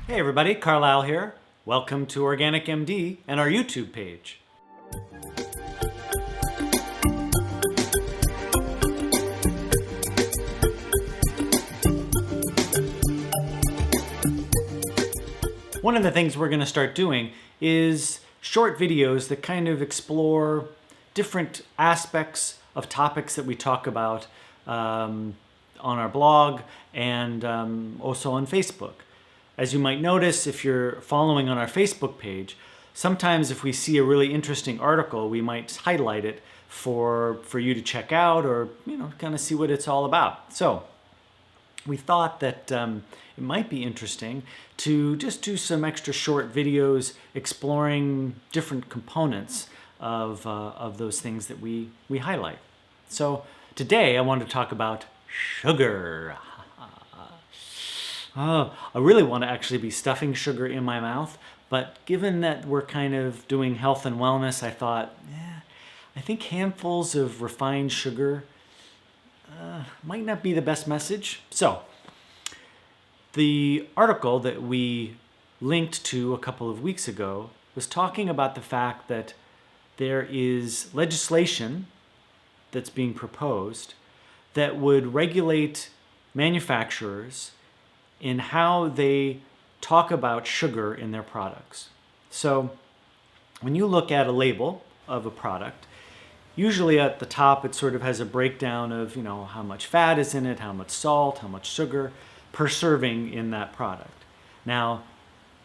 Hey everybody, Carlisle here. Welcome to Organic MD and our YouTube page. One of the things we're going to start doing is short videos that kind of explore different aspects of topics that we talk about on our blog and also on Facebook. As you might notice, if you're following on our Facebook page, sometimes if we see a really interesting article, we might highlight it for you to check out or kind of see what it's all about. So we thought that it might be interesting to just do some extra short videos exploring different components of those things that we highlight. So today I want to talk about sugar. I really want to actually be stuffing sugar in my mouth, but given that we're kind of doing health and wellness, I thought, I think handfuls of refined sugar might not be the best message. So, the article that we linked to a couple of weeks ago was talking about the fact that there is legislation that's being proposed that would regulate manufacturers in how they talk about sugar in their products. So when you look at a label of a product, usually at the top it sort of has a breakdown of how much fat is in it, how much salt, how much sugar per serving in that product. Now,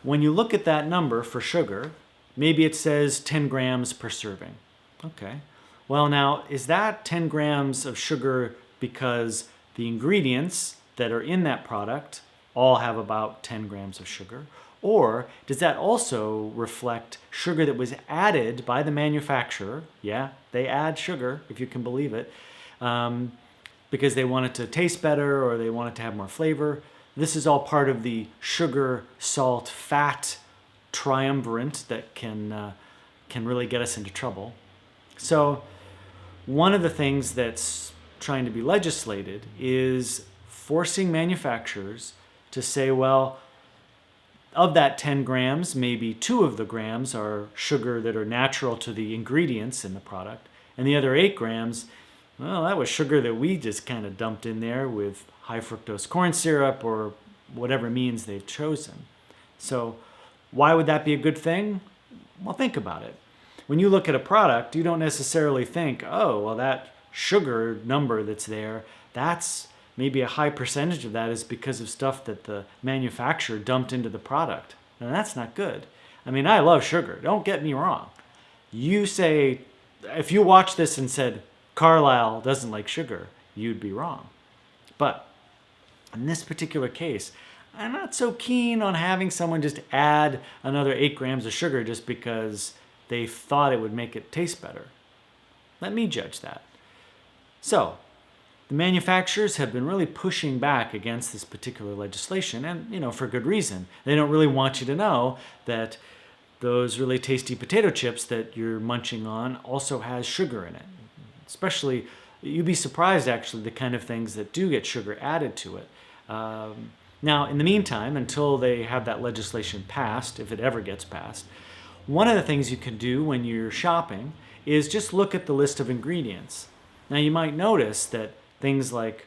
when you look at that number for sugar, maybe it says 10 grams per serving. Okay. Well, now, is that 10 grams of sugar because the ingredients that are in that product all have about 10 grams of sugar? Or does that also reflect sugar that was added by the manufacturer? Yeah, they add sugar, if you can believe it, because they want it to taste better or they want it to have more flavor. This is all part of the sugar, salt, fat triumvirate that can really get us into trouble. So one of the things that's trying to be legislated is forcing manufacturers to say, well, of that 10 grams, maybe 2 of the grams are sugar that are natural to the ingredients in the product, and the other 8 grams, well, that was sugar that we just kind of dumped in there with high fructose corn syrup or whatever means they've chosen. So why would that be a good thing? Well, think about it. When you look at a product, you don't necessarily think, oh, well, that sugar number that's there, that's maybe a high percentage of that is because of stuff that the manufacturer dumped into the product. And that's not good. I mean, I love sugar. Don't get me wrong. You say, if you watch this and said, Carlisle doesn't like sugar, you'd be wrong. But in this particular case, I'm not so keen on having someone just add another 8 grams of sugar just because they thought it would make it taste better. Let me judge that. So, the manufacturers have been really pushing back against this particular legislation, and for good reason. They don't really want you to know that those really tasty potato chips that you're munching on also has sugar in it. Especially, you'd be surprised actually the kind of things that do get sugar added to it. Now, in the meantime, until they have that legislation passed, if it ever gets passed, one of the things you can do when you're shopping is just look at the list of ingredients. Now, you might notice that things like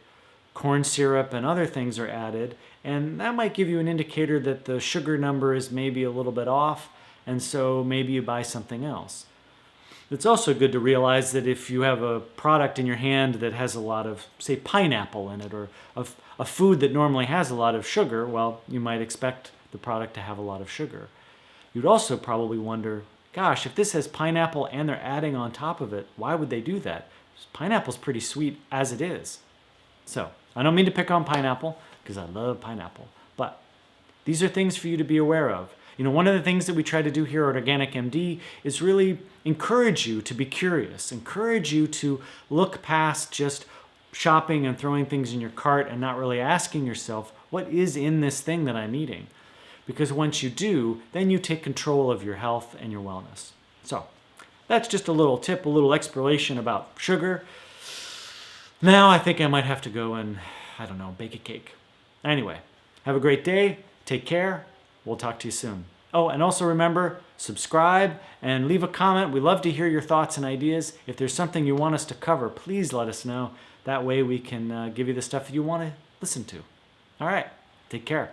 corn syrup and other things are added, and that might give you an indicator that the sugar number is maybe a little bit off, and so maybe you buy something else. It's also good to realize that if you have a product in your hand that has a lot of, say, pineapple in it, or a food that normally has a lot of sugar, well, you might expect the product to have a lot of sugar. You'd also probably wonder, gosh, if this has pineapple and they're adding on top of it, why would they do that? Pineapple's pretty sweet as it is. So, I don't mean to pick on pineapple, because I love pineapple, but these are things for you to be aware of. One of the things that we try to do here at Organic MD is really encourage you to be curious, encourage you to look past just shopping and throwing things in your cart and not really asking yourself, what is in this thing that I'm eating? Because once you do, then you take control of your health and your wellness. So, that's just a little tip, a little exploration about sugar. Now I think I might have to go and, bake a cake. Anyway, have a great day. Take care. We'll talk to you soon. Oh, and also remember, subscribe and leave a comment. We love to hear your thoughts and ideas. If there's something you want us to cover, please let us know. That way we can give you the stuff you want to listen to. All right, take care.